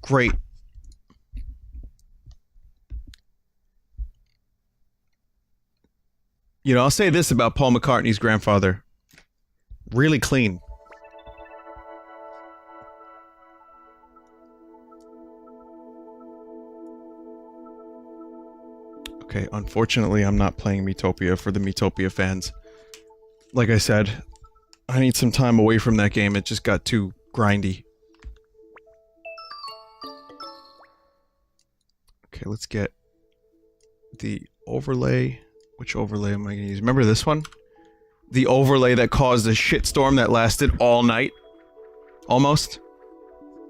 Great. You know, I'll say this about Paul McCartney's grandfather. Really clean. Okay, unfortunately, I'm not playing Miitopia for the Miitopia fans. Like I said, I need some time away from that game. It just got too grindy. Okay, let's get the overlay. Which overlay am I gonna use? Remember this one? The overlay that caused a shitstorm that lasted all night? Almost?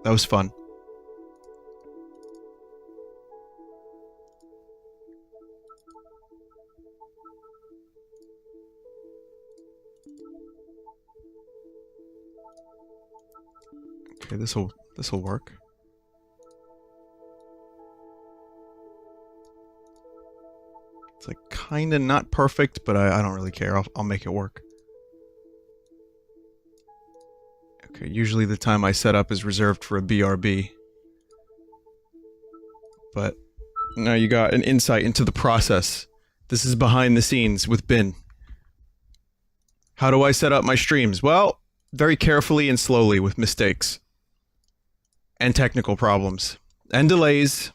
That was fun. Okay, this'll work. It's like kinda not perfect, but I don't really care. I'll make it work. Okay, usually the time I set up is reserved for a BRB. But now you got an insight into the process. This is behind the scenes with Bin. How do I set up my streams? Well, very carefully and slowly with mistakes. And technical problems. And delays.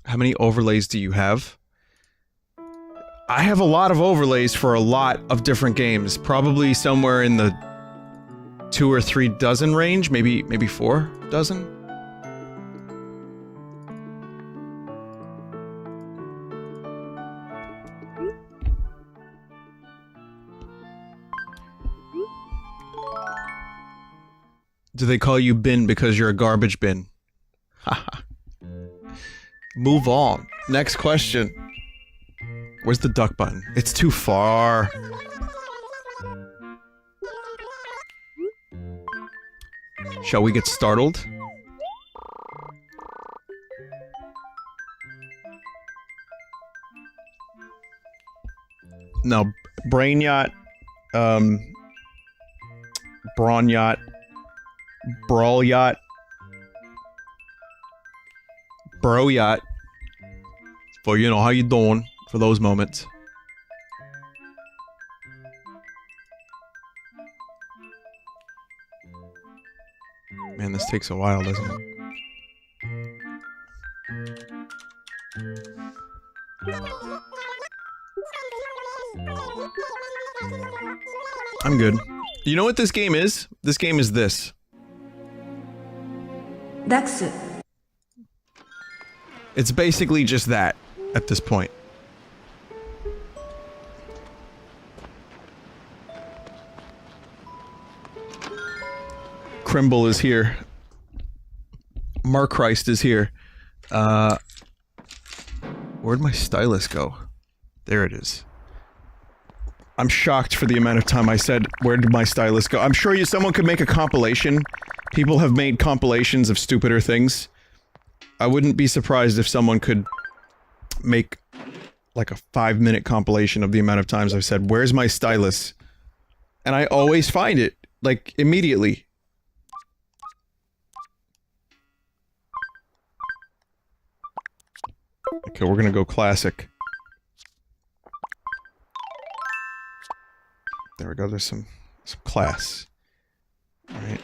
How many overlays do you have? I have a lot of overlays for a lot of different games. Probably somewhere in the 2 or 3 dozen range, maybe 4 dozen. Do they call you Bin because you're a garbage bin? Haha. Move on. Next question. Where's the duck button? It's too far. Shall we get startled? No, Brain Yacht, Brawn Yacht, Brawl Yacht, Bro Yacht. For, you know, how you doing? For those moments. Man, this takes a while, doesn't it? I'm good. You know what this game is? This game is this. Dax. It's basically just that, at this point. Crimble is here. Mark Christ is here. Where'd my stylus go? There it is. I'm shocked for the amount of time I said, where did my stylus go? I'm sure someone could make a compilation. People have made compilations of stupider things. I wouldn't be surprised if someone could make like a 5-minute compilation of the amount of times I've said, where's my stylus? And I always find it, like, immediately. Okay, we're gonna go classic. There we go, there's some class. Alright,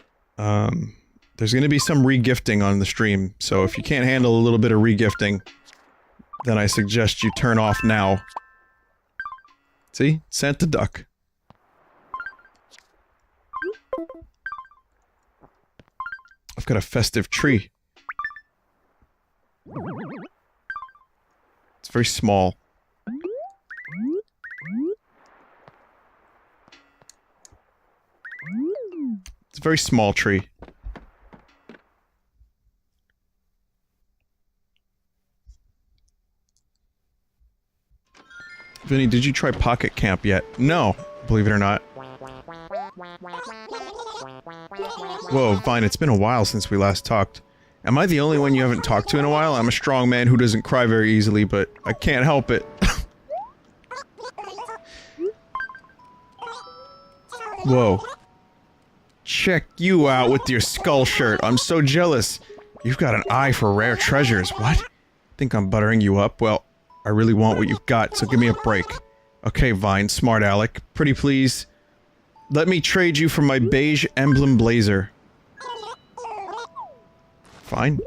there's gonna be some regifting on the stream, so if you can't handle a little bit of regifting, then I suggest you turn off now. See? Santa Duck. I've got a festive tree. It's very small. It's a very small tree. Vinny, did you try Pocket Camp yet? No, believe it or not. Whoa, Vine, it's been a while since we last talked. Am I the only one you haven't talked to in a while? I'm a strong man who doesn't cry very easily, but I can't help it. Whoa. Check you out with your skull shirt. I'm so jealous. You've got an eye for rare treasures. What? Think I'm buttering you up? Well, I really want what you've got, so give me a break. Okay, Vine, smart aleck. Pretty please. Let me trade you for my beige emblem blazer. Fine.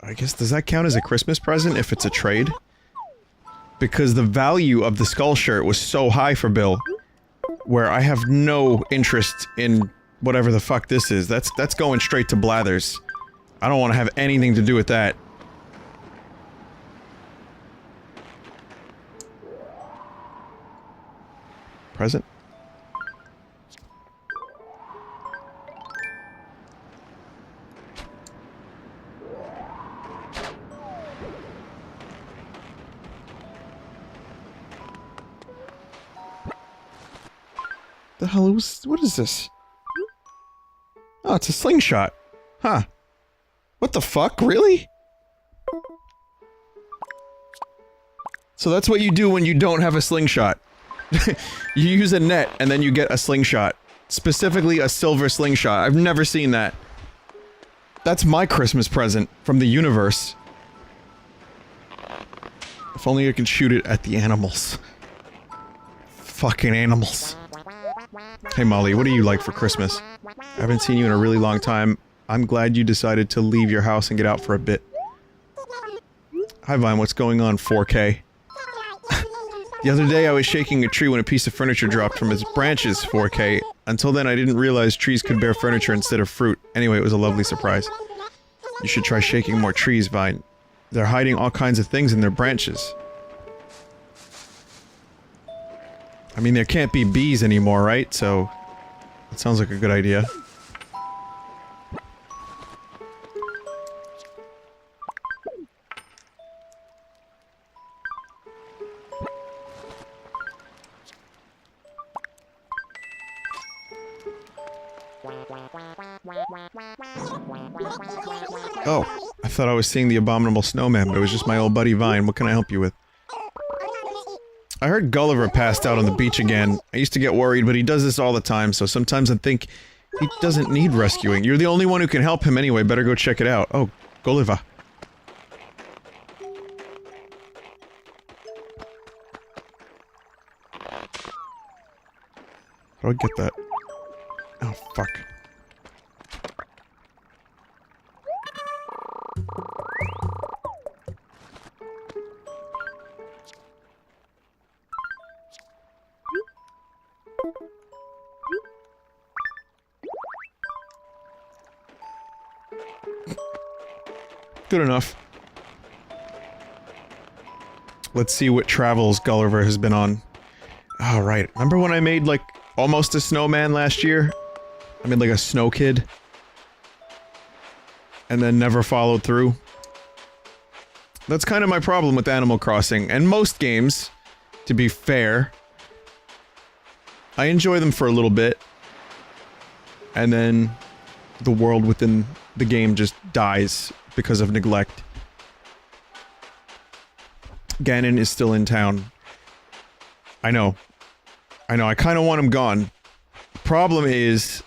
I guess, does that count as a Christmas present if it's a trade? Because the value of the skull shirt was so high for Bill, where I have no interest in whatever the fuck this is. That's going straight to Blathers. I don't want to have anything to do with that. Present? The hell was— what is this? Oh, it's a slingshot. Huh. What the fuck? Really? So that's what you do when you don't have a slingshot. You use a net and then you get a slingshot. Specifically a silver slingshot. I've never seen that. That's my Christmas present from the universe. If only I could shoot it at the animals. Fucking animals. Hey Molly, what do you like for Christmas? I haven't seen you in a really long time. I'm glad you decided to leave your house and get out for a bit. Hi Vine, what's going on, 4K? The other day I was shaking a tree when a piece of furniture dropped from its branches, 4K. Until then I didn't realize trees could bear furniture instead of fruit. Anyway, it was a lovely surprise. You should try shaking more trees, Vine. They're hiding all kinds of things in their branches. I mean, there can't be bees anymore, right? So, that sounds like a good idea. Oh, I thought I was seeing the abominable snowman, but it was just my old buddy Vine. What can I help you with? I heard Gulliver passed out on the beach again. I used to get worried, but he does this all the time, so sometimes I think he doesn't need rescuing. You're the only one who can help him anyway, better go check it out. Oh, Gulliver. How do I get that? Oh, fuck. Good enough. Let's see what travels Gulliver has been on. Oh, right. Remember when I made, like, almost a snowman last year? I made, like, a snow kid? And then never followed through? That's kind of my problem with Animal Crossing, and most games, to be fair. I enjoy them for a little bit. And then the world within the game just dies because of neglect. Ganon is still in town. I know. I know, I kinda want him gone. Problem is...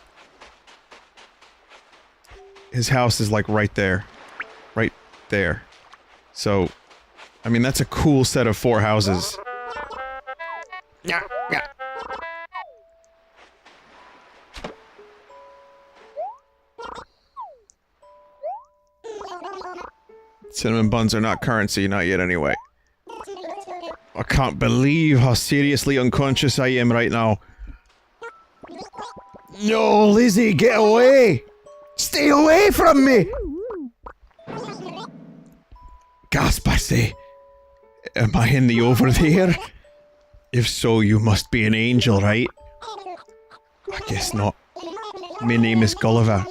his house is like right there. Right there. So... I mean, that's a cool set of 4 houses. Yeah, yeah. Cinnamon buns are not currency, not yet anyway. I can't believe how seriously unconscious I am right now. No, Lizzie, get away! Stay away from me! Gasp, I say. Am I in the over there? If so, you must be an angel, right? I guess not. My name is Gulliver.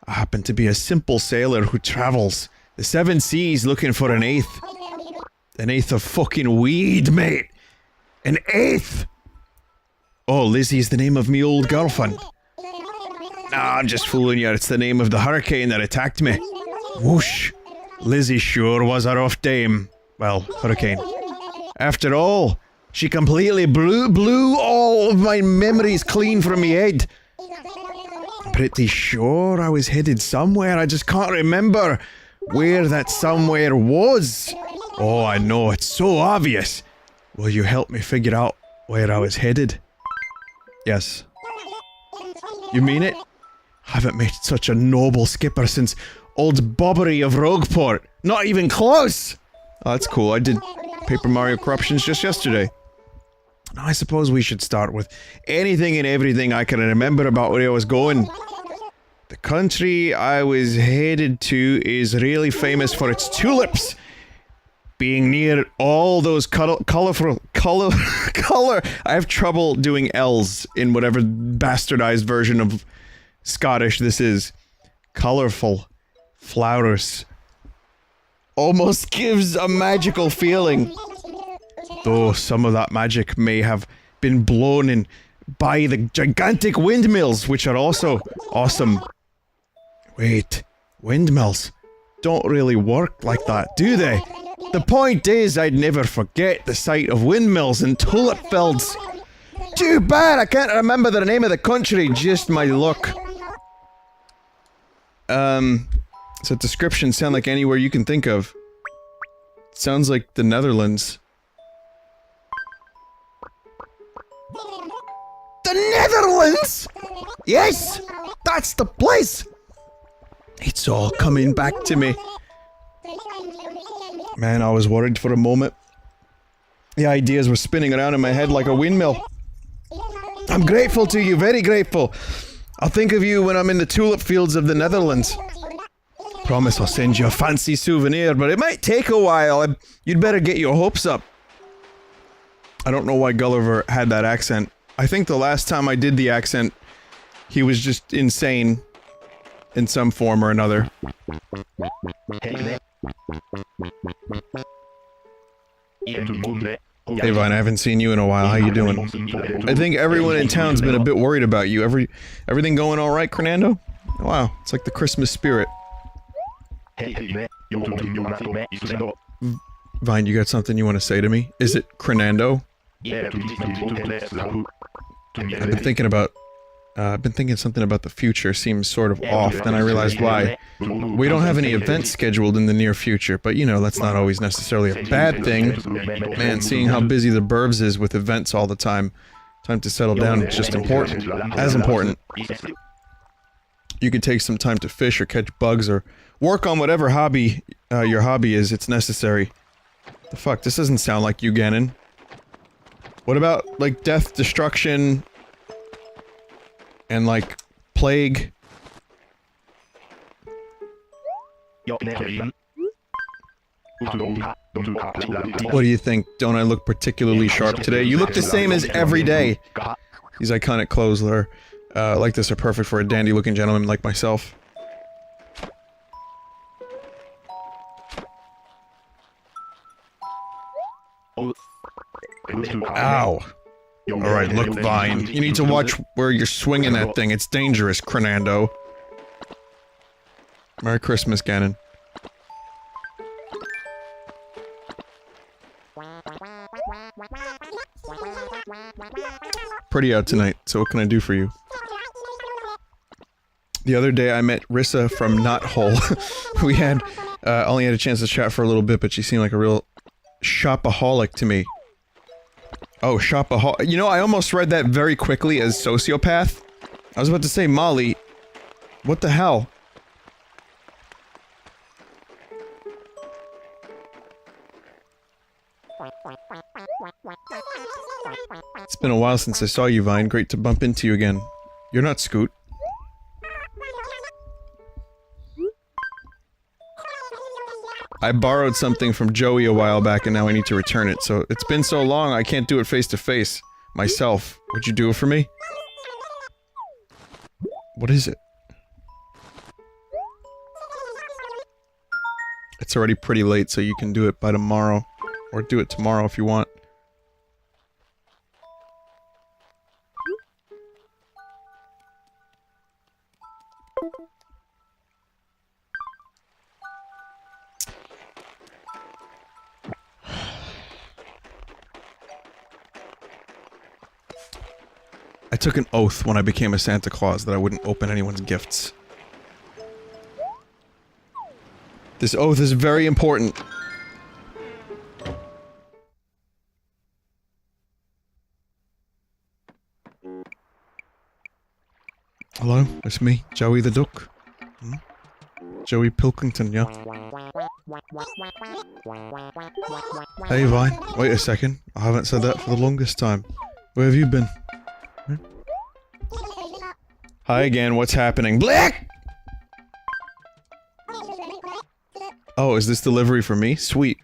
I happen to be a simple sailor who travels the 7 seas looking for an eighth. An eighth of fucking weed, mate! An eighth! Oh, Lizzie's the name of me old girlfriend. Nah, I'm just fooling you. It's the name of the hurricane that attacked me. Whoosh. Lizzie sure was a rough dame. Well, hurricane. After all, She completely blew all of my memories clean from my head. I'm pretty sure I was headed somewhere. I just can't remember where that somewhere was. Oh, I know. It's so obvious. Will you help me figure out where I was headed? Yes. You mean it? Haven't made such a noble skipper since old Bobbery of Rogueport. Not even close! Oh, that's cool. I did Paper Mario Corruptions just yesterday. I suppose we should start with anything and everything I can remember about where I was going. The country I was headed to is really famous for its tulips. Being near all those colorful... I have trouble doing L's in whatever bastardized version of Scottish this is. Colorful flowers. Almost gives a magical feeling. Though some of that magic may have been blown in by the gigantic windmills, which are also awesome. Wait, windmills don't really work like that, do they? The point is, I'd never forget the sight of windmills and tulip fields. Too bad I can't remember the name of the country, just my luck. Does that description sound like anywhere you can think of? It sounds like the Netherlands. The Netherlands! Yes! That's the place! It's all coming back to me. Man, I was worried for a moment. The ideas were spinning around in my head like a windmill. I'm grateful to you, very grateful. I'll think of you when I'm in the tulip fields of the Netherlands. Promise I'll send you a fancy souvenir, but it might take a while. You'd better get your hopes up. I don't know why Gulliver had that accent. I think the last time I did the accent, he was just insane in some form or another. Hey Vine, I haven't seen you in a while. How you doing? I think everyone in town's been a bit worried about you. Everything going all right, Crenando? Wow, it's like the Christmas spirit. Vine, you got something you want to say to me? Is it Crenando? I've been thinking something about the future seems sort of off, then I realized why. We don't have any events scheduled in the near future, but you know, that's not always necessarily a bad thing. Man, seeing how busy the burbs is with events all the time, time to settle down is just important. As important. You could take some time to fish or catch bugs or work on whatever hobby, your hobby is, it's necessary. The fuck, this doesn't sound like you, Ganon. What about, like, death, destruction, and, like, plague? What do you think? Don't I look particularly sharp today? You look the same as every day! These iconic clothes like this are perfect for a dandy-looking gentleman like myself. Ow. Alright, look, Vine. You need to watch where you're swinging that thing. It's dangerous, Crenando. Merry Christmas, Ganon. Pretty out tonight, so what can I do for you? The other day I met Rissa from Knothole. We had, only had a chance to chat for a little bit, but she seemed like a real shopaholic to me. Oh, shopaholic. You know, I almost read that very quickly as sociopath. I was about to say, Molly, what the hell? It's been a while since I saw you, Vine. Great to bump into you again. You're not Scoot. I borrowed something from Joey a while back and now I need to return it, so it's been so long I can't do it face to face. Myself. Would you do it for me? What is it? It's already pretty late, so you can do it by tomorrow. Or do it tomorrow if you want. I took an oath when I became a Santa Claus that I wouldn't open anyone's gifts. This oath is very important. Hello, it's me, Joey the Duck. Hmm? Joey Pilkington, yeah. Hey Vine, wait a second. I haven't said that for the longest time. Where have you been? Hmm? Hi again, what's happening? Black! Oh, is this delivery for me? Sweet.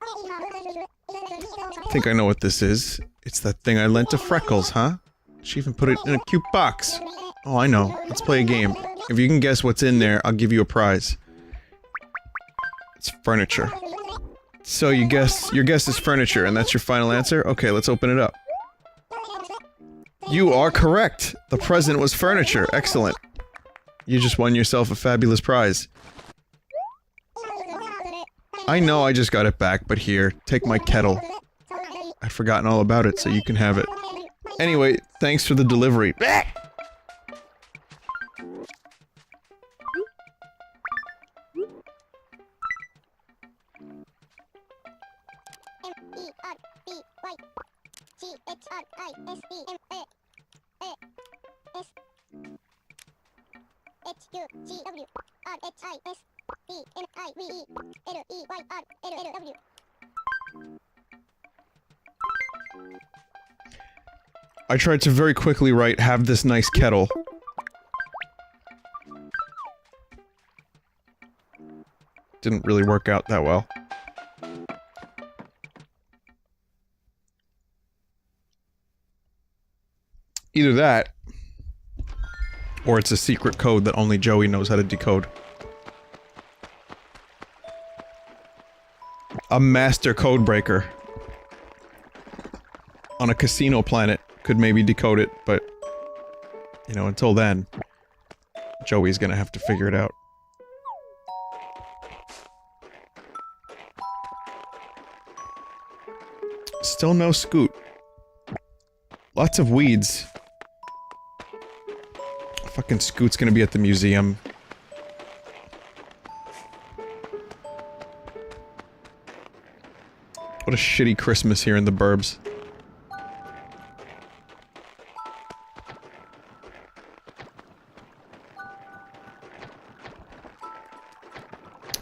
I think I know what this is. It's that thing I lent to Freckles, huh? She even put it in a cute box. Oh, I know. Let's play a game. If you can guess what's in there, I'll give you a prize. It's furniture. So your guess is furniture, and that's your final answer? Okay, let's open it up. You are correct! The present was furniture. Excellent. You just won yourself a fabulous prize. I know I just got it back, but here, take my kettle. I'd forgotten all about it, so you can have it. Anyway, thanks for the delivery. I tried to very quickly write, have this nice kettle. Didn't really work out that well. Either that, or it's a secret code that only Joey knows how to decode. A master code breaker. On a casino planet could maybe decode it, but... you know, until then... Joey's gonna have to figure it out. Still no Scoot. Lots of weeds. Fucking Scoot's gonna be at the museum. What a shitty Christmas here in the burbs.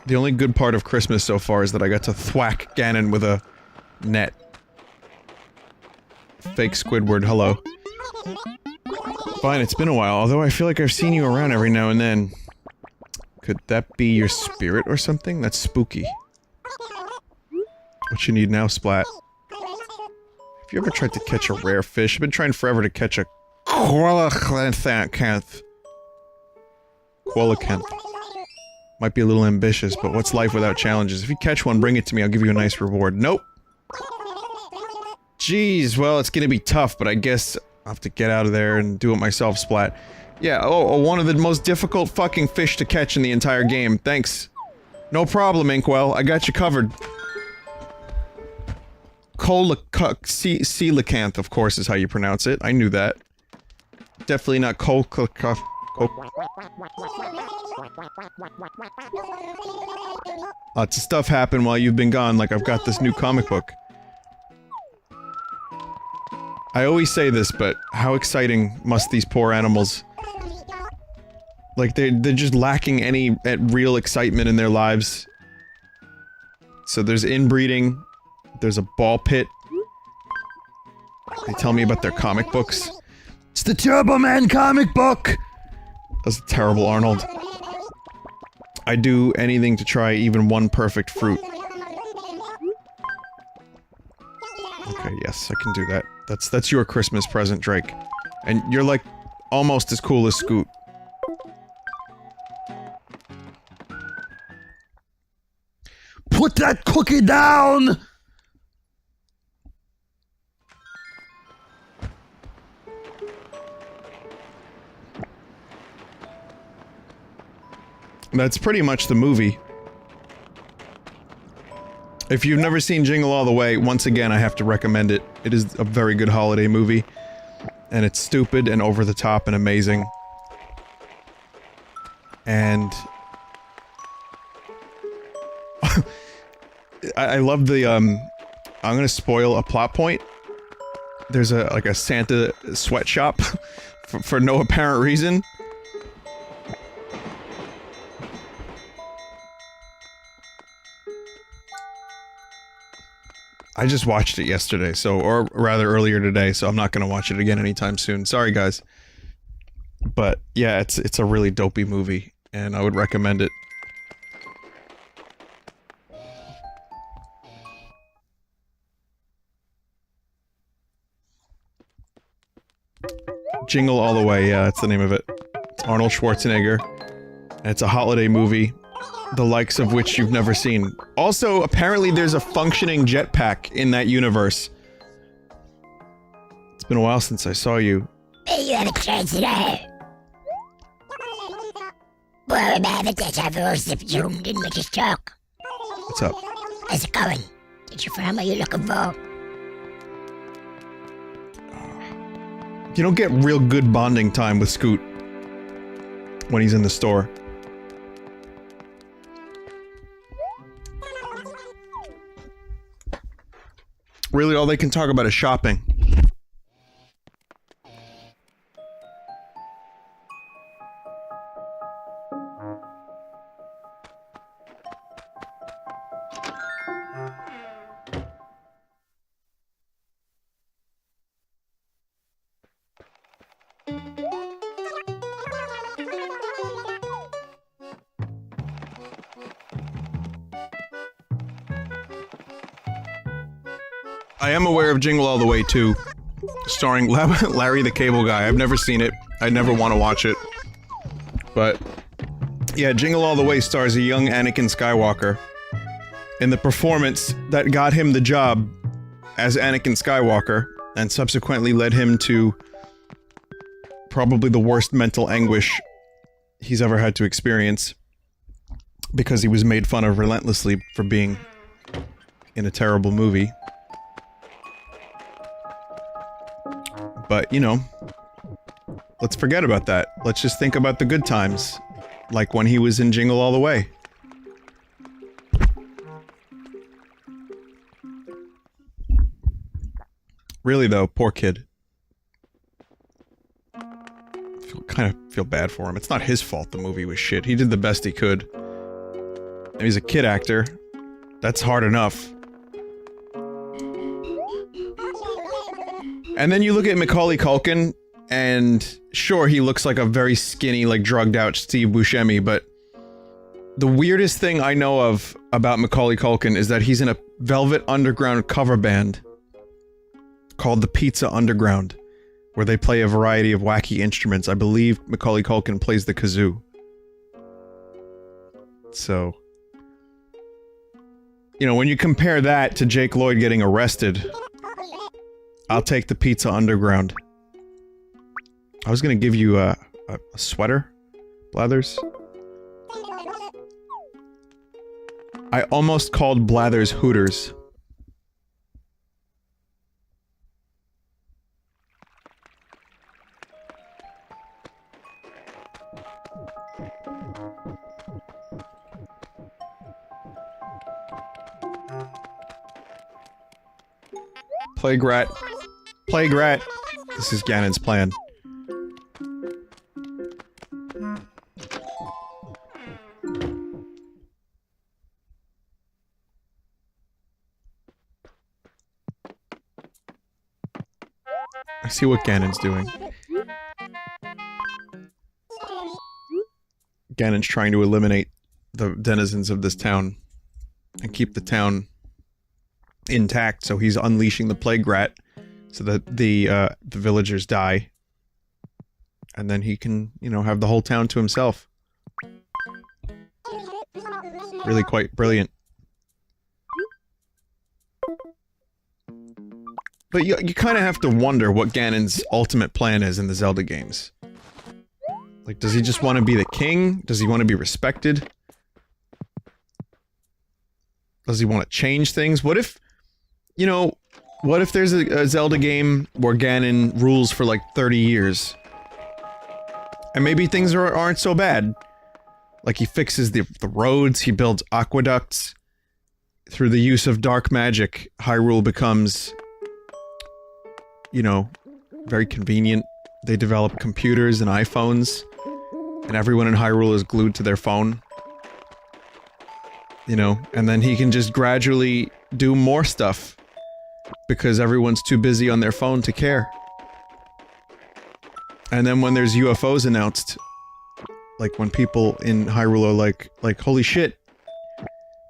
The only good part of Christmas so far is that I got to thwack Ganon with a net. Fake Squidward, hello. Fine, it's been a while, although I feel like I've seen you around every now and then. Could that be your spirit or something? That's spooky. What you need now, Splat? Have you ever tried to catch a rare fish? I've been trying forever to catch a coelacanth. Coelacanth. Might be a little ambitious, but what's life without challenges? If you catch one, bring it to me, I'll give you a nice reward. Nope! Jeez, well, it's gonna be tough, but I guess I'll have to get out of there and do it myself, Splat. Yeah, oh, one of the most difficult fucking fish to catch in the entire game. Thanks. No problem, Inkwell. I got you covered. Coelacanth, of course, is how you pronounce it. I knew that. Definitely not Lots of stuff happened while you've been gone, like I've got this new comic book. I always say this, but how exciting must these poor animals... Like, they're just lacking any real excitement in their lives. So there's inbreeding, there's a ball pit. They tell me about their comic books. It's the Turbo Man comic book! That's terrible, Arnold. I do anything to try even one perfect fruit. Okay, yes, I can do that. That's your Christmas present, Drake. And you're like, almost as cool as Scoot. Put that cookie down! That's pretty much the movie. If you've never seen Jingle All the Way, once again, I have to recommend it. It is a very good holiday movie. And it's stupid and over the top and amazing. And... I love the, I'm gonna spoil a plot point. There's like a Santa sweatshop for no apparent reason. I just watched it yesterday, or rather earlier today, so I'm not gonna watch it again anytime soon. Sorry, guys. But, yeah, it's a really dopey movie, and I would recommend it. Jingle All the Way, yeah, that's the name of it. It's Arnold Schwarzenegger, and it's a holiday movie, the likes of which you've never seen. Also, apparently there's a functioning jetpack in that universe. It's been a while since I saw you. Hey, you have a chance today. Well, I'm having that I've also zoomed in with this talk. What's up? How's it going? Did you find what you're looking for? You don't get real good bonding time with Scoot when he's in the store. Really, all they can talk about is shopping. I am aware of Jingle All the Way 2, starring Larry the Cable Guy. I've never seen it. I never want to watch it. But, yeah, Jingle All the Way stars a young Anakin Skywalker in the performance that got him the job as Anakin Skywalker, and subsequently led him to probably the worst mental anguish he's ever had to experience, because he was made fun of relentlessly for being in a terrible movie. But, you know, let's forget about that. Let's just think about the good times. Like when he was in Jingle All the Way. Really though, poor kid. Kind of feel bad for him. It's not his fault the movie was shit. He did the best he could. And he's a kid actor. That's hard enough. And then you look at Macaulay Culkin, and sure, he looks like a very skinny, like drugged out Steve Buscemi, but the weirdest thing I know of about Macaulay Culkin is that he's in a Velvet Underground cover band called the Pizza Underground, where they play a variety of wacky instruments. I believe Macaulay Culkin plays the kazoo. So, you know, when you compare that to Jake Lloyd getting arrested, I'll take the Pizza Underground. I was gonna give you a sweater, Blathers. I almost called Blathers Hooters. Plague Rat. Plague Rat. This is Ganon's plan. I see what Ganon's doing. Ganon's trying to eliminate the denizens of this town and keep the town intact, so he's unleashing the Plague Rat so that the villagers die. And then he can, you know, have the whole town to himself. Really quite brilliant. But you kind of have to wonder what Ganon's ultimate plan is in the Zelda games. Like, does he just want to be the king? Does he want to be respected? Does he want to change things? What if, you know, what if there's a Zelda game where Ganon rules for like 30 years? And maybe things aren't so bad. Like he fixes the roads, he builds aqueducts. Through the use of dark magic, Hyrule becomes, you know, very convenient. They develop computers and iPhones, and everyone in Hyrule is glued to their phone. You know, and then he can just gradually do more stuff because everyone's too busy on their phone to care. And then when there's UFOs announced, like when people in Hyrule are like holy shit.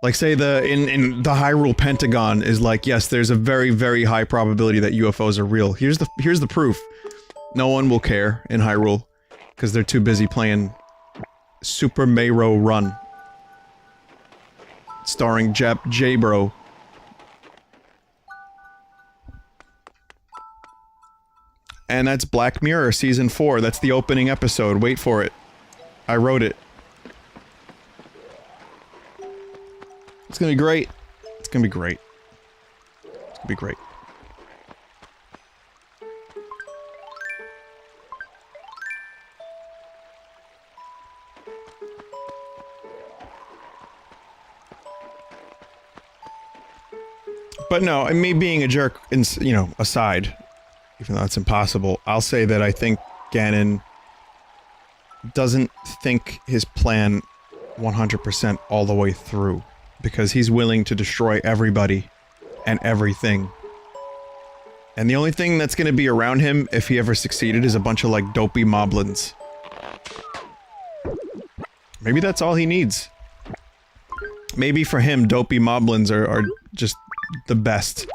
Like say in the Hyrule Pentagon is like, yes, there's a very, very high probability that UFOs are real. Here's the proof. No one will care in Hyrule because they're too busy playing Super Mario Run. Starring J-Bro. And that's Black Mirror Season 4. That's the opening episode. Wait for it. I wrote it. It's gonna be great. It's gonna be great. It's gonna be great. But no, me being a jerk, you know, aside, even though it's impossible, I'll say that I think Ganon doesn't think his plan 100% all the way through. Because he's willing to destroy everybody and everything. And the only thing that's gonna be around him, if he ever succeeded, is a bunch of, like, dopey moblins. Maybe that's all he needs. Maybe for him, dopey moblins are just the best.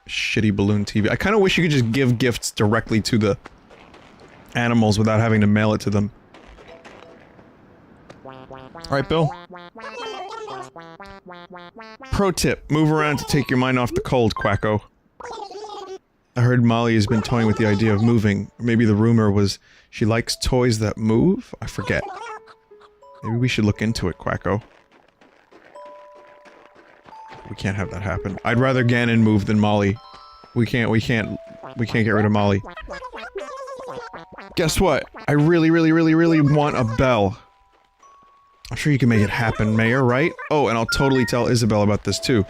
Shitty balloon TV. I kinda wish you could just give gifts directly to the animals without having to mail it to them. Alright, Bill. Pro tip, move around to take your mind off the cold, Quacko. I heard Molly has been toying with the idea of moving. Maybe the rumor was she likes toys that move? I forget. Maybe we should look into it, Quacko. We can't have that happen. I'd rather Ganon move than Molly. We can't get rid of Molly. Guess what? I really want a bell. I'm sure you can make it happen, Mayor, right? Oh, and I'll totally tell Isabelle about this, too.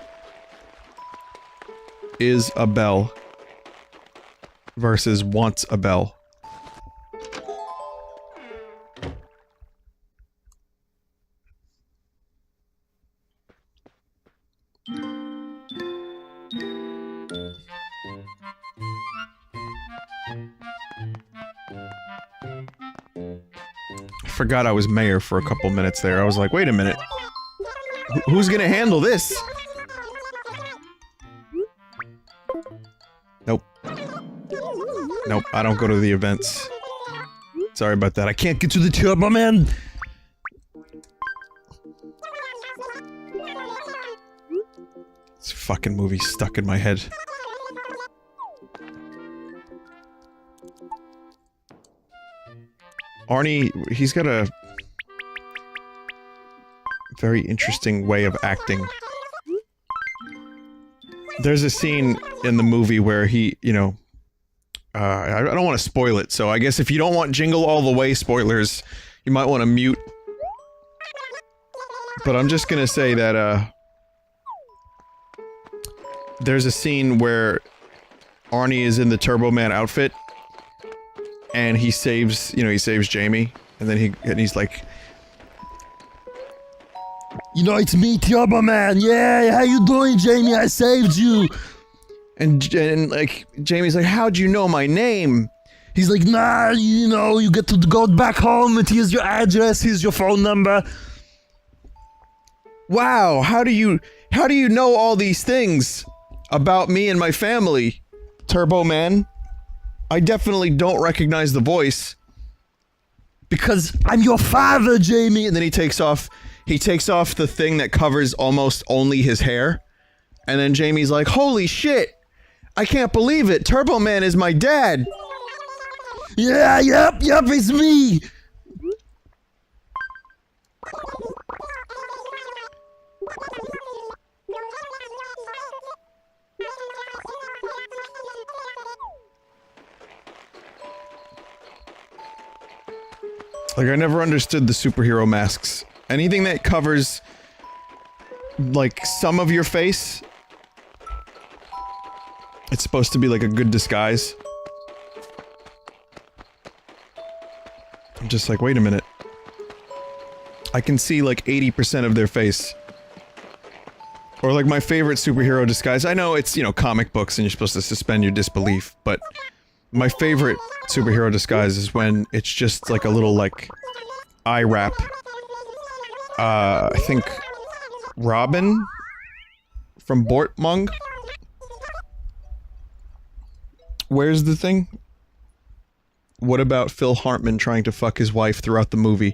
Isabelle versus wants a bell. Forgot I was mayor for a couple minutes there. I was like, wait a minute. Who's gonna handle this? Nope. Nope, I don't go to the events. Sorry about that. I can't get to the Turbo Man! This fucking movie's stuck in my head. Arnie, he's got a very interesting way of acting. There's a scene in the movie where he, you know, I don't want to spoil it, so I guess if you don't want Jingle All the Way spoilers, you might want to mute. But I'm just gonna say that, there's a scene where Arnie is in the Turbo Man outfit, and he saves, you know, he saves Jamie, and then he's like, you know, it's me, Turbo Man, yeah, how you doing, Jamie, I saved you. And like, Jamie's like, how'd you know my name? He's like, nah, you know, you get to go back home, and here's your address, here's your phone number. Wow, how do you know all these things about me and my family, Turbo Man? I definitely don't recognize the voice. Because I'm your father, Jamie! And then he takes off the thing that covers almost only his hair. And then Jamie's like, holy shit! I can't believe it! Turbo Man is my dad! Yeah, yep, it's me! Like, I never understood the superhero masks. Anything that covers, like, some of your face, it's supposed to be like a good disguise. I'm just like, wait a minute. I can see like 80% of their face. Or like my favorite superhero disguise. I know it's, you know, comic books and you're supposed to suspend your disbelief, but my favorite superhero disguise is when it's just like a little like eye wrap. I think Robin from Bortmung wears the thing. What about Phil Hartman trying to fuck his wife throughout the movie?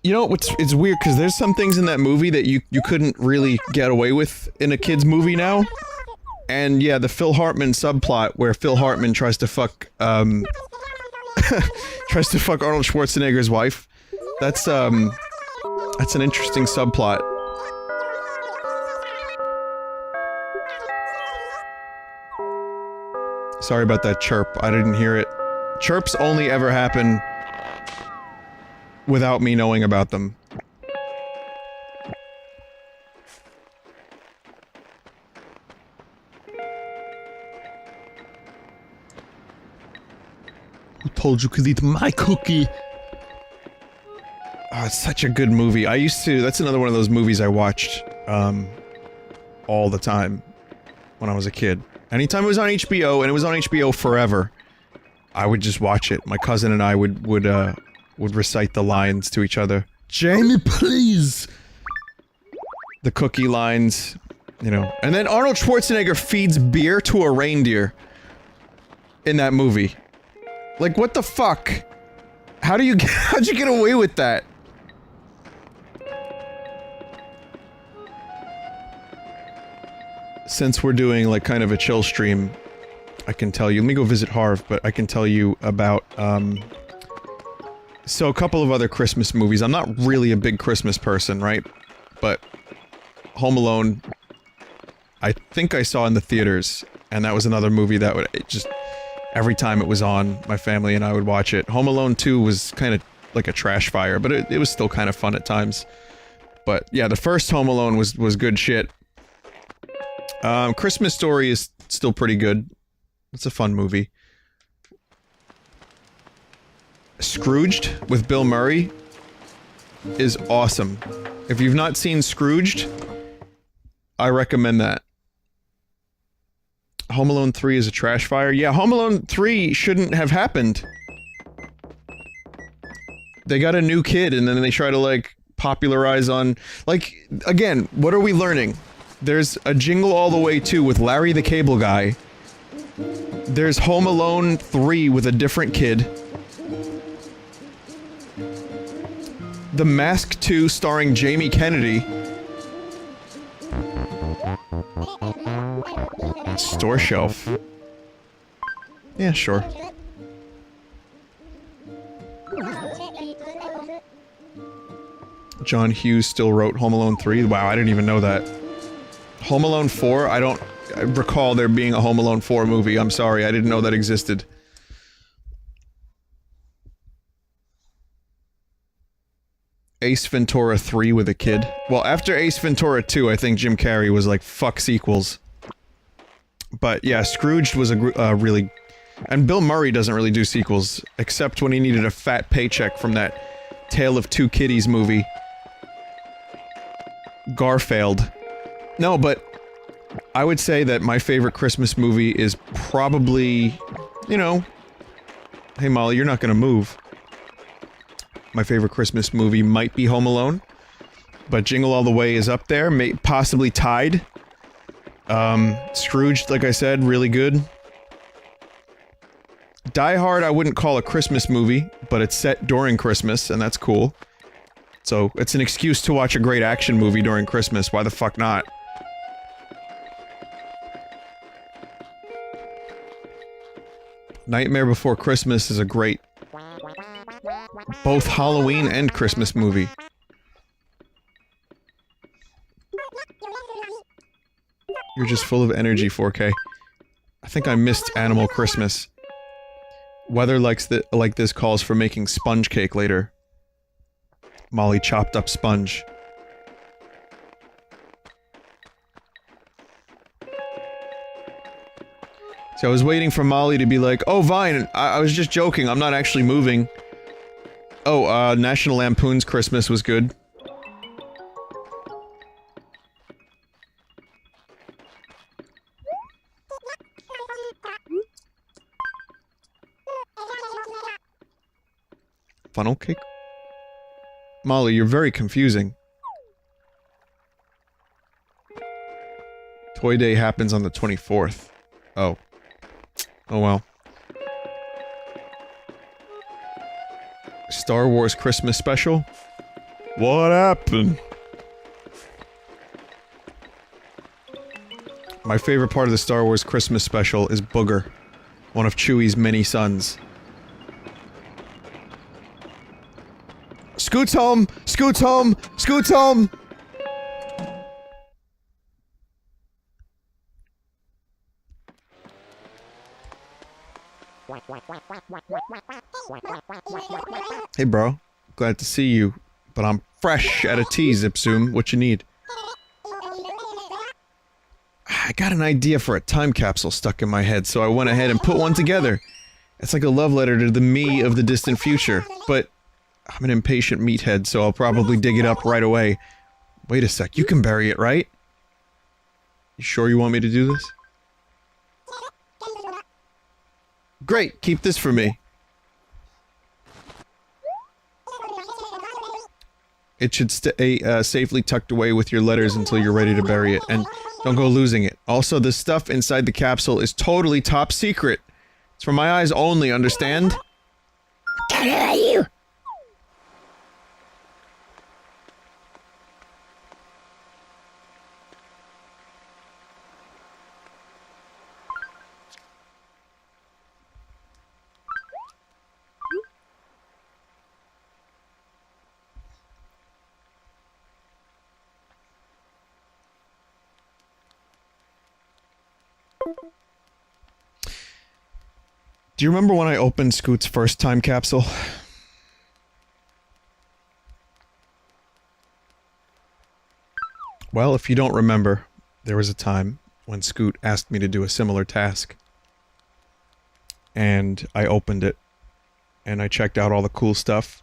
You know, it's weird, because there's some things in that movie that you couldn't really get away with in a kid's movie now. And yeah, the Phil Hartman subplot where Phil Hartman tries to fuck, tries to fuck Arnold Schwarzenegger's wife. That's an interesting subplot. Sorry about that chirp, I didn't hear it. Chirps only ever happen without me knowing about them. Who told you could eat my cookie? Oh, it's such a good movie. I used to- that's another one of those movies I watched, all the time when I was a kid. Anytime it was on HBO, and it was on HBO forever, I would just watch it. My cousin and I would recite the lines to each other. Jamie, please! The cookie lines, you know. And then Arnold Schwarzenegger feeds beer to a reindeer in that movie. Like, what the fuck? How'd you get away with that? Since we're doing, like, kind of a chill stream, I can tell you- let me go visit Harv, but I can tell you about, so a couple of other Christmas movies. I'm not really a big Christmas person, right? But Home Alone, I think I saw in the theaters, and that was another movie that would- it just- every time it was on, my family and I would watch it. Home Alone 2 was kind of like a trash fire, but it was still kind of fun at times. But yeah, the first Home Alone was good shit. Christmas Story is still pretty good. It's a fun movie. Scrooged with Bill Murray is awesome. If you've not seen Scrooged, I recommend that. Home Alone 3 is a trash fire. Yeah, Home Alone 3 shouldn't have happened. They got a new kid and then they try to, like, popularize on... Like, again, what are we learning? There's a Jingle All the Way 2 with Larry the Cable Guy. There's Home Alone 3 with a different kid. The Mask 2 starring Jamie Kennedy. Store shelf. Yeah, sure. John Hughes still wrote Home Alone 3. Wow, I didn't even know that. Home Alone 4? I don't recall there being a Home Alone 4 movie. I'm sorry, I didn't know that existed. Ace Ventura 3 with a kid. Well, after Ace Ventura 2, I think Jim Carrey was like, fuck sequels. But yeah, Scrooged was a really... And Bill Murray doesn't really do sequels, except when he needed a fat paycheck from that Tale of Two Kitties movie. Garfield. No, but I would say that my favorite Christmas movie is probably, you know... Hey Molly, you're not gonna move. My favorite Christmas movie might be Home Alone, but Jingle All the Way is up there, possibly tied. Scrooged, like I said, really good. Die Hard I wouldn't call a Christmas movie, but it's set during Christmas, and that's cool. So, it's an excuse to watch a great action movie during Christmas, why the fuck not? Nightmare Before Christmas is a great... both Halloween and Christmas movie. You're just full of energy, 4K. I think I missed Animal Christmas. Weather like this calls for making sponge cake later. Molly chopped up sponge. So I was waiting for Molly to be like, "Oh, Vine, I was just joking, I'm not actually moving." Oh, National Lampoon's Christmas was good. Funnel cake? Molly, you're very confusing. Toy Day happens on the 24th. Oh. Oh well. Star Wars Christmas special? What happened? My favorite part of the Star Wars Christmas special is Booger, one of Chewie's many sons. Scoot's home! Scoot's home! Scoot's home! Hey bro, glad to see you, but I'm fresh at a tea, Zipzoom. What you need? I got an idea for a time capsule stuck in my head, so I went ahead and put one together. It's like a love letter to the me of the distant future, but I'm an impatient meathead, so I'll probably dig it up right away. Wait a sec, you can bury it, right? You sure you want me to do this? Great, keep this for me. It should stay safely tucked away with your letters until you're ready to bury it, and don't go losing it. Also, the stuff inside the capsule is totally top secret. It's for my eyes only, understand? What are you? Do you remember when I opened Scoot's first time capsule? Well, if you don't remember, there was a time when Scoot asked me to do a similar task. And I opened it, and I checked out all the cool stuff.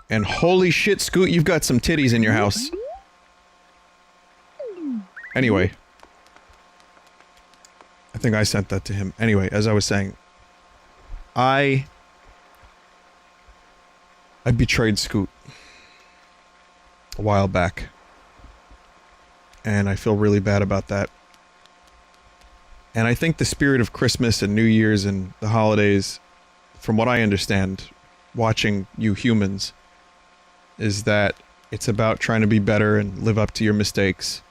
And holy shit, Scoot, you've got some titties in your house. Anyway. I think I sent that to him. Anyway, as I was saying, I betrayed Scoot a while back, and I feel really bad about that. And I think the spirit of Christmas and New Year's and the holidays, from what I understand, watching you humans, is that it's about trying to be better and live up to your mistakes.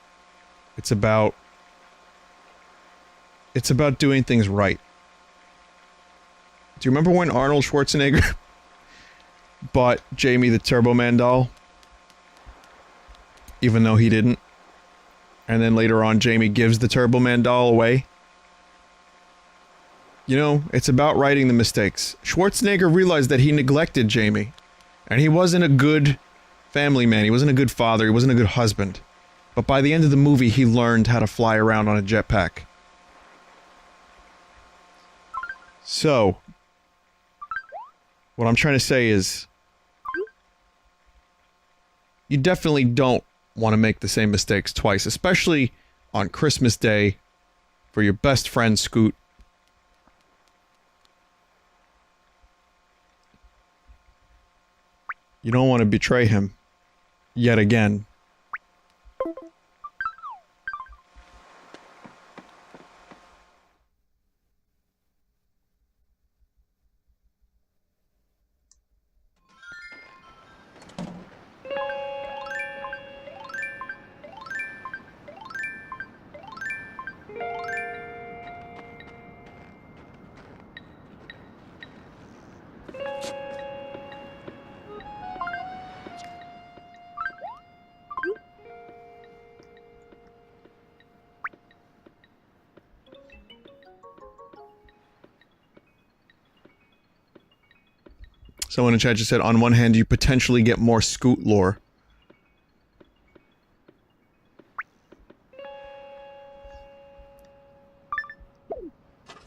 It's about doing things right. Do you remember when Arnold Schwarzenegger bought Jamie the Turbo Man doll? Even though he didn't. And then later on, Jamie gives the Turbo Man doll away. You know, it's about righting the mistakes. Schwarzenegger realized that he neglected Jamie. And he wasn't a good family man. He wasn't a good father. He wasn't a good husband. But by the end of the movie, he learned how to fly around on a jetpack. So, what I'm trying to say is, you definitely don't want to make the same mistakes twice, especially on Christmas Day for your best friend Scoot. You don't want to betray him yet again. Someone in chat just said, on one hand, you potentially get more Scoot lore.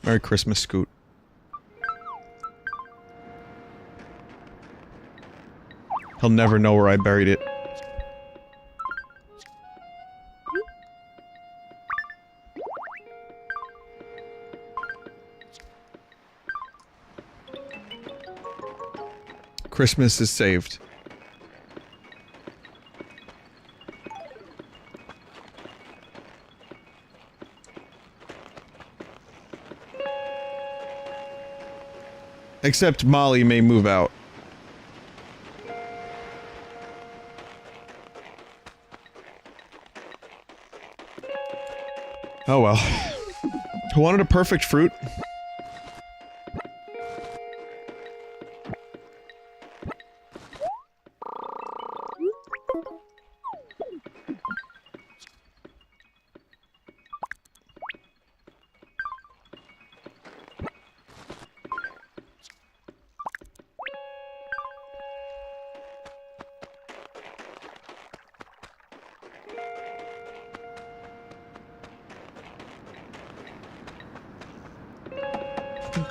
Merry Christmas, Scoot. He'll never know where I buried it. Christmas is saved. Except Molly may move out. Oh well. Who wanted a perfect fruit?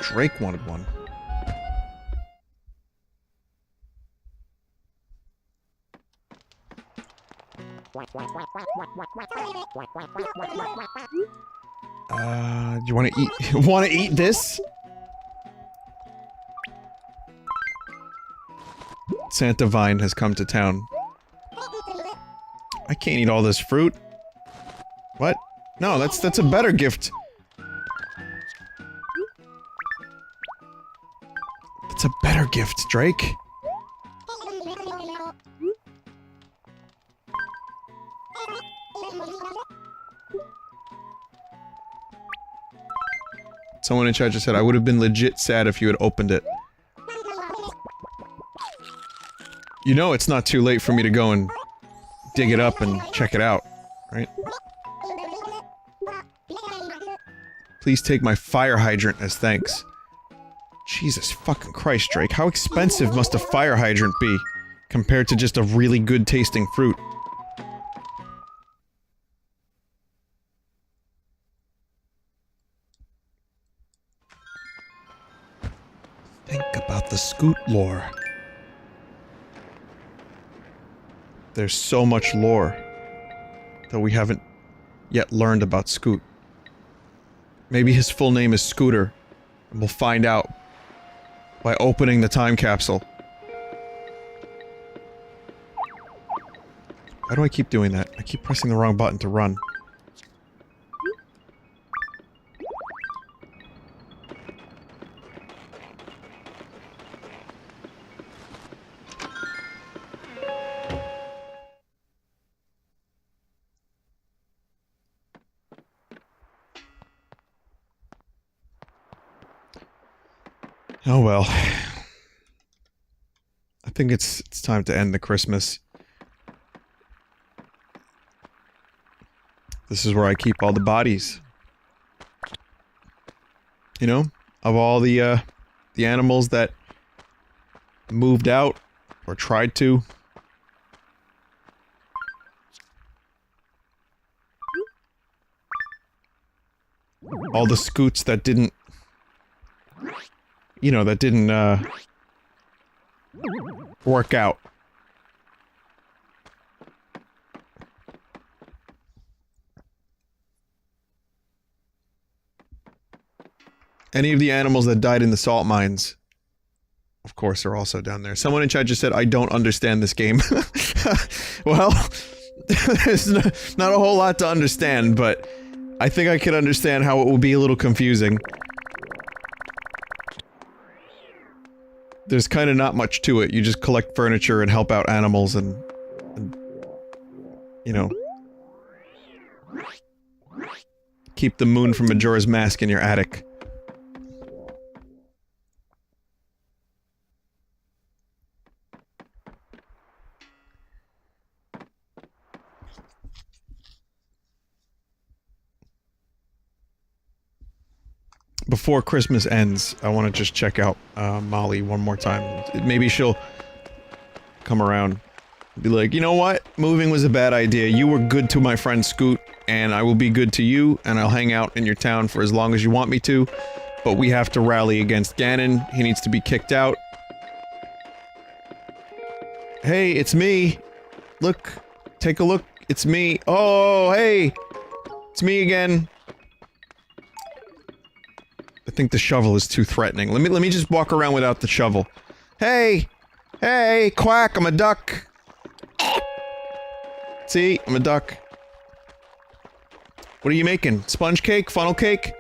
Drake wanted one. Do you want to eat? Want to eat this? Santa Vine has come to town. I can't eat all this fruit. What? No, that's a better gift. It's a better gift, Drake. Someone in chat just said, I would have been legit sad if you had opened it. You know it's not too late for me to go and dig it up and check it out, right? Please take my fire hydrant as thanks. Jesus fucking Christ, Drake. How expensive must a fire hydrant be compared to just a really good tasting fruit? Think about the Scoot lore. There's so much lore that we haven't yet learned about Scoot. Maybe his full name is Scooter, and we'll find out by opening the time capsule. Why do I keep doing that? I keep pressing the wrong button to run. Oh well. I think it's time to end the Christmas. This is where I keep all the bodies. You know? Of all the animals that moved out or tried to. All the Scoots that didn't, you know, that didn't, work out. Any of the animals that died in the salt mines, of course, are also down there. Someone in chat just said, I don't understand this game. Well, there's not a whole lot to understand, but I think I can understand how it will be a little confusing. There's kind of not much to it. You just collect furniture and help out animals and you know, keep the moon from Majora's Mask in your attic. before Christmas ends, I want to just check out Molly one more time. Maybe she'll come around. Be like, you know what? Moving was a bad idea. You were good to my friend Scoot, and I will be good to you, and I'll hang out in your town for as long as you want me to. But we have to rally against Ganon. He needs to be kicked out. Hey, it's me. Look. Take a look. It's me. Oh, hey. It's me again. I think the shovel is too threatening. Let me just walk around without the shovel. Hey! Hey! Quack! I'm a duck! See? I'm a duck. What are you making? Sponge cake? Funnel cake?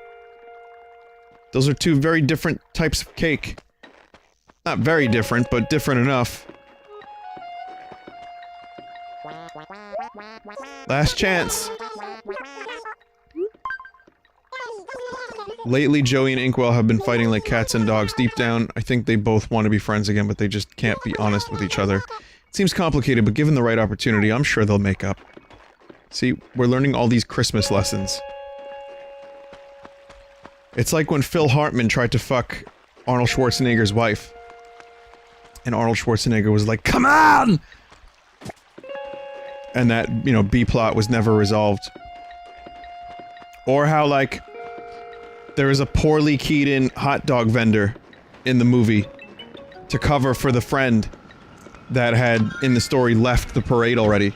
Those are two very different types of cake. Not very different, but different enough. Last chance. Lately, Joey and Inkwell have been fighting like cats and dogs. Deep down, I think they both want to be friends again, but they just can't be honest with each other. It seems complicated, but given the right opportunity, I'm sure they'll make up. See, we're learning all these Christmas lessons. It's like when Phil Hartman tried to fuck Arnold Schwarzenegger's wife. And Arnold Schwarzenegger was like, "Come on!" And that, you know, B-plot was never resolved. Or how, like, there was a poorly keyed-in hot dog vendor in the movie to cover for the friend that had, in the story, left the parade already.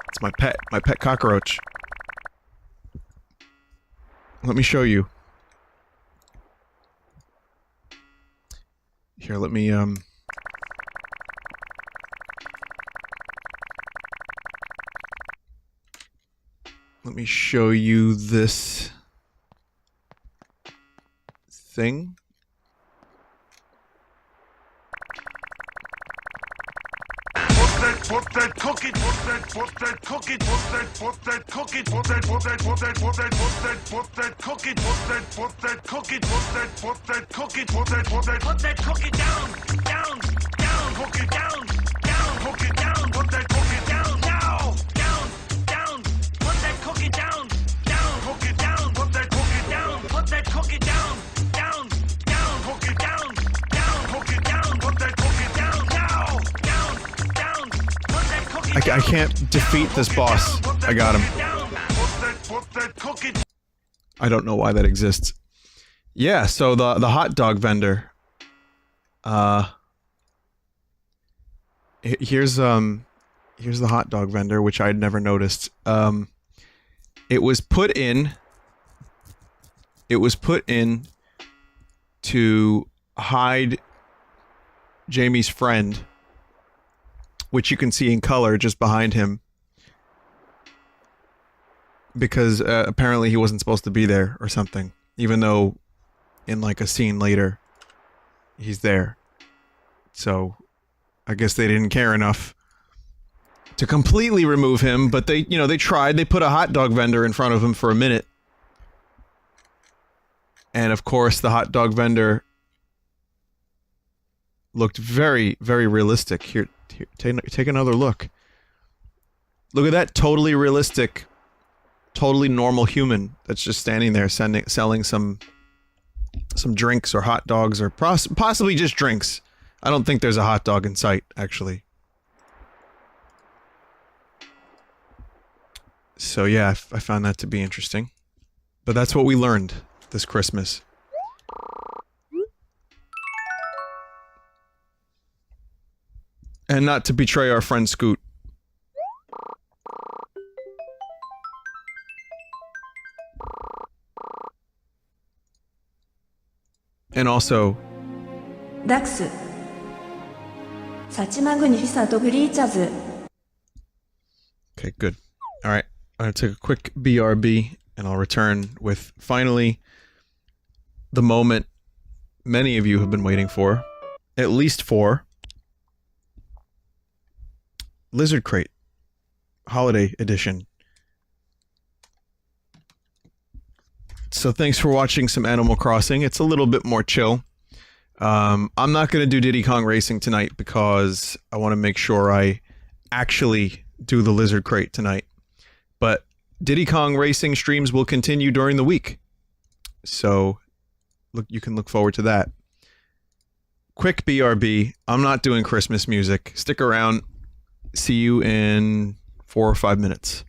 It's my pet cockroach. Let me show you. Here, let me show you this thing. Put that cookie, put that cookie, put that cookie, put that cookie, put that cookie, put that cookie down, cookie down, cookie down, put that cookie down, down, put that cookie down, cookie down, put that cookie down, put that cookie down, cookie down, cookie down, put that cookie down, I can't defeat this boss. I got him. I don't know why that exists. Yeah, so the hot dog vendor. Here's the hot dog vendor, which I'd never noticed. It was put in to hide Jamie's friend, which you can see in color just behind him, because apparently he wasn't supposed to be there or something, even though in like a scene later he's there. So I guess they didn't care enough to completely remove him, but they, you know, they tried. They put a hot dog vendor in front of him for a minute. And of course the hot dog vendor looked very, very realistic. Here, take another look. Look at that totally realistic, totally normal human that's just standing there selling some drinks or hot dogs or possibly just drinks. I don't think there's a hot dog in sight, actually. So yeah, I found that to be interesting. But that's what we learned this Christmas. And not to betray our friend Scoot. And also... Dax. 사치마구 니시사도 그리자즈. Okay, good. Alright, I'm gonna take a quick BRB, and I'll return with, finally, the moment many of you have been waiting for. At least for... Lizard Crate. Holiday Edition. So thanks for watching some Animal Crossing. It's a little bit more chill. I'm not going to do Diddy Kong Racing tonight because I want to make sure I actually do the Lizard Crate tonight. But Diddy Kong Racing streams will continue during the week. So look, you can look forward to that. Quick BRB. I'm not doing Christmas music. Stick around. See you in 4 or 5 minutes.